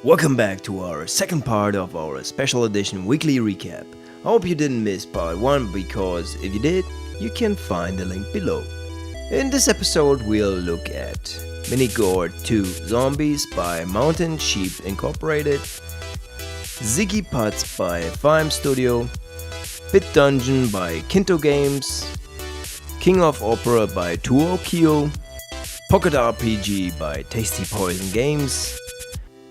Welcome back to our second part of our special edition weekly recap. I hope you didn't miss part 1 because if you did, you can find the link below. In this episode we'll look at Minigore 2 Zombies by Mountain Sheep Incorporated, Ziggy Putts by phime Studio, bitDungeon by KintoGames, King of Opera by Tuokio, Pocket RPG by Tasty Poison Games,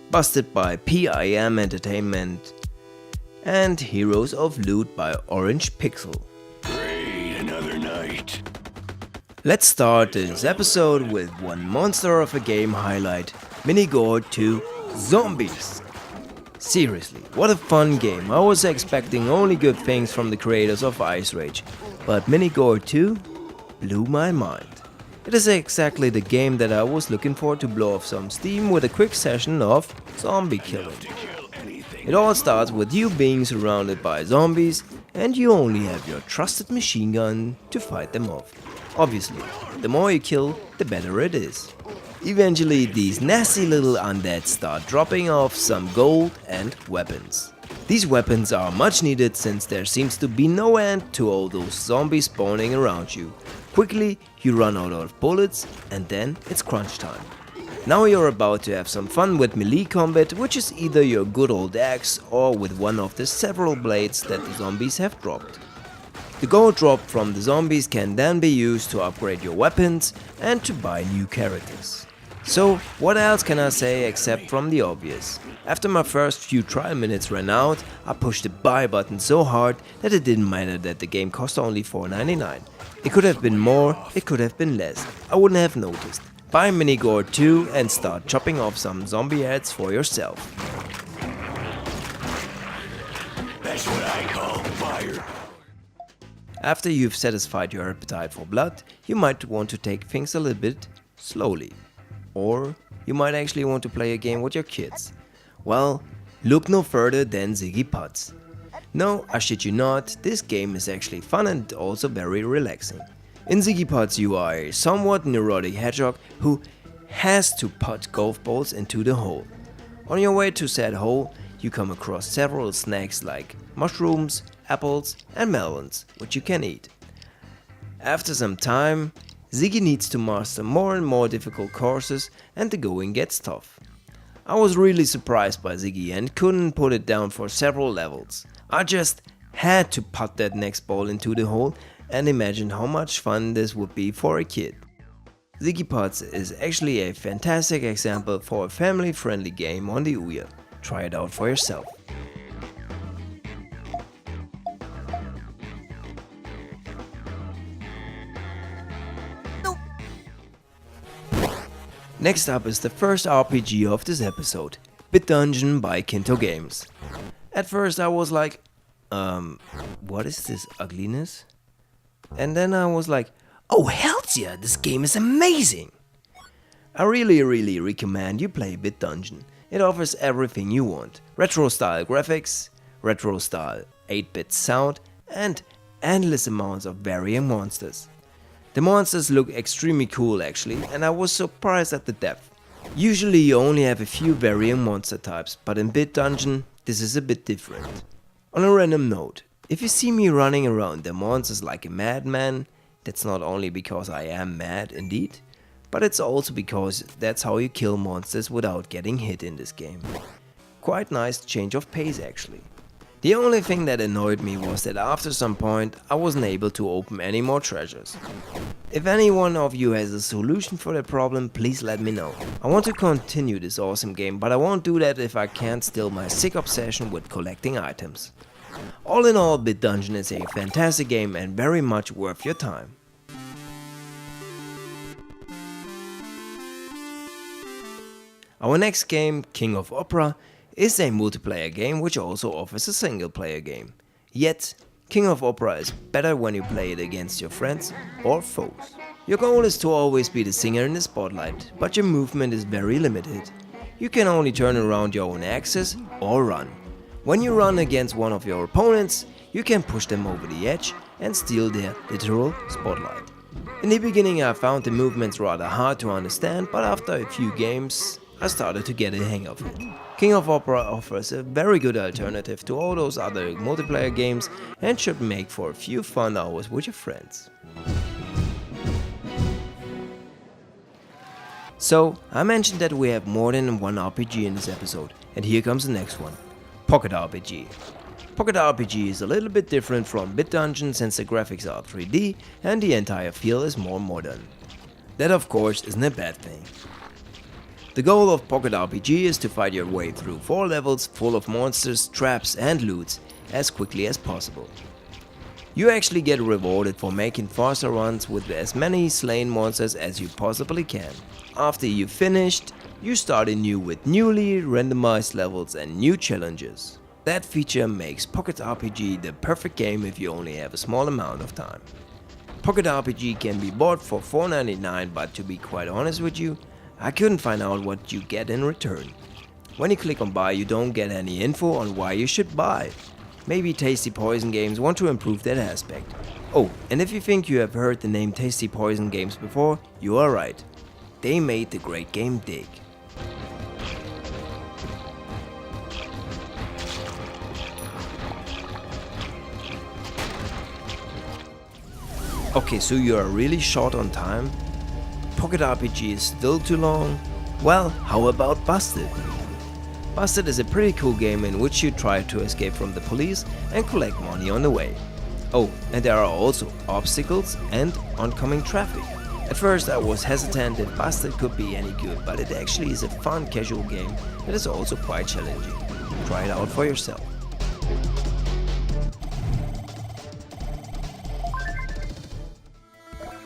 Busted by PIM Entertainment, and Heroes of Loot by Orangepixel. Great, another night. Let's start this episode with one monster of a game highlight, Minigore 2 Zombies. Seriously, what a fun game. I was expecting only good things from the creators of Ice Rage, but Minigore 2 blew my mind. It is exactly the game that I was looking for to blow off some steam with a quick session of zombie killing. It all starts with you being surrounded by zombies and you only have your trusted machine gun to fight them off. Obviously, the more you kill, the better it is. Eventually, these nasty little undead start dropping off some gold and weapons. These weapons are much needed since there seems to be no end to all those zombies spawning around you. Quickly, you run out of bullets and then it's crunch time. Now you're about to have some fun with melee combat, which is either your good old axe or with one of the several blades that the zombies have dropped. The gold dropped from the zombies can then be used to upgrade your weapons and to buy new characters. So what else can I say except from the obvious? After my first few trial minutes ran out, I pushed the buy button so hard that it didn't matter that the game cost only $4.99. It could have been more, it could have been less, I wouldn't have noticed. Buy Minigore 2 and start chopping off some zombie heads for yourself. That's what I call fire. After you've satisfied your appetite for blood, you might want to take things a little bit slowly. Or you might actually want to play a game with your kids. Well, look no further than Ziggy Putts. No, I shit you not, this game is actually fun and also very relaxing. In Ziggy Putts you are a somewhat neurotic hedgehog who has to putt golf balls into the hole. On your way to said hole, you come across several snacks like mushrooms, apples and melons, which you can eat. After some time, Ziggy needs to master more and more difficult courses and the going gets tough. I was really surprised by Ziggy and couldn't put it down for several levels. I just had to putt that next ball into the hole and imagine how much fun this would be for a kid. Ziggy Puts is actually a fantastic example for a family-friendly game on the OUYA. Try it out for yourself. Next up is the first RPG of this episode, bitDungeon by KintoGames. At first I was like, what is this ugliness? And then I was like, oh hell yeah, this game is amazing! I really recommend you play bitDungeon. It offers everything you want. Retro style graphics, retro style 8-bit sound and endless amounts of varying monsters. The monsters look extremely cool actually, and I was surprised at the depth. Usually you only have a few varying monster types, but in bitDungeon this is a bit different. On a random note, if you see me running around the monsters like a madman, that's not only because I am mad indeed, but it's also because that's how you kill monsters without getting hit in this game. Quite nice change of pace actually. The only thing that annoyed me was that after some point I wasn't able to open any more treasures. If any one of you has a solution for that problem, please let me know. I want to continue this awesome game, but I won't do that if I can't still my sick obsession with collecting items. All in all, bitDungeon is a fantastic game and very much worth your time. Our next game, King of Opera, is a multiplayer game which also offers a single player game. Yet, King of Opera is better when you play it against your friends or foes. Your goal is to always be the singer in the spotlight, but your movement is very limited. You can only turn around your own axis or run. When you run against one of your opponents, you can push them over the edge and steal their literal spotlight. In the beginning I found the movements rather hard to understand, but after a few games I started to get a hang of it. King of Opera offers a very good alternative to all those other multiplayer games and should make for a few fun hours with your friends. So, I mentioned that we have more than one RPG in this episode, and here comes the next one. Pocket RPG. Pocket RPG is a little bit different from bitDungeon since the graphics are 3D and the entire feel is more modern. That of course isn't a bad thing. The goal of Pocket RPG is to fight your way through 4 levels full of monsters, traps and loots as quickly as possible. You actually get rewarded for making faster runs with as many slain monsters as you possibly can. After you've finished, you start anew with newly randomized levels and new challenges. That feature makes Pocket RPG the perfect game if you only have a small amount of time. Pocket RPG can be bought for $4.99, but to be quite honest with you, I couldn't find out what you get in return. When you click on buy, you don't get any info on why you should buy. Maybe Tasty Poison Games want to improve that aspect. Oh, and if you think you have heard the name Tasty Poison Games before, you are right. They made the great game Dig. Okay, so you are really short on time? Pocket RPG is still too long? Well, how about Busted? Busted is a pretty cool game in which you try to escape from the police and collect money on the way. Oh, and there are also obstacles and oncoming traffic. At first I was hesitant if Busted could be any good, but it actually is a fun casual game that is also quite challenging. Try it out for yourself.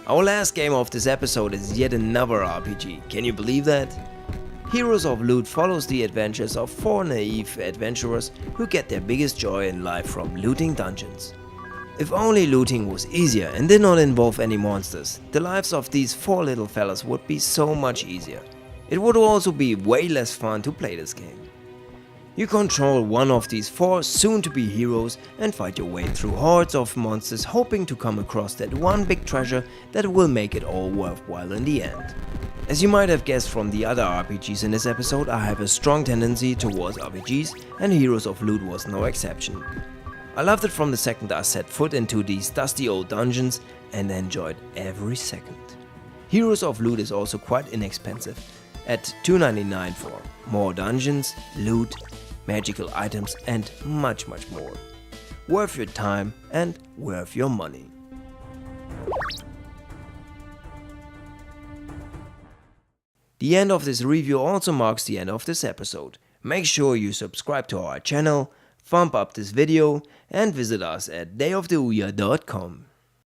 Our last game of this episode is yet another RPG, can you believe that? Heroes of Loot follows the adventures of 4 naive adventurers who get their biggest joy in life from looting dungeons. If only looting was easier and did not involve any monsters, the lives of these 4 little fellas would be so much easier. It would also be way less fun to play this game. You control one of these 4 soon-to-be heroes and fight your way through hordes of monsters, hoping to come across that one big treasure that will make it all worthwhile in the end. As you might have guessed from the other RPGs in this episode, I have a strong tendency towards RPGs, and Heroes of Loot was no exception. I loved it from the second I set foot into these dusty old dungeons and enjoyed every second. Heroes of Loot is also quite inexpensive, at $2.99 for more dungeons, loot, magical items and much more. Worth your time and worth your money. The end of this review also marks the end of this episode. Make sure you subscribe to our channel, thumb up this video and visit us at dayoftheouya.com.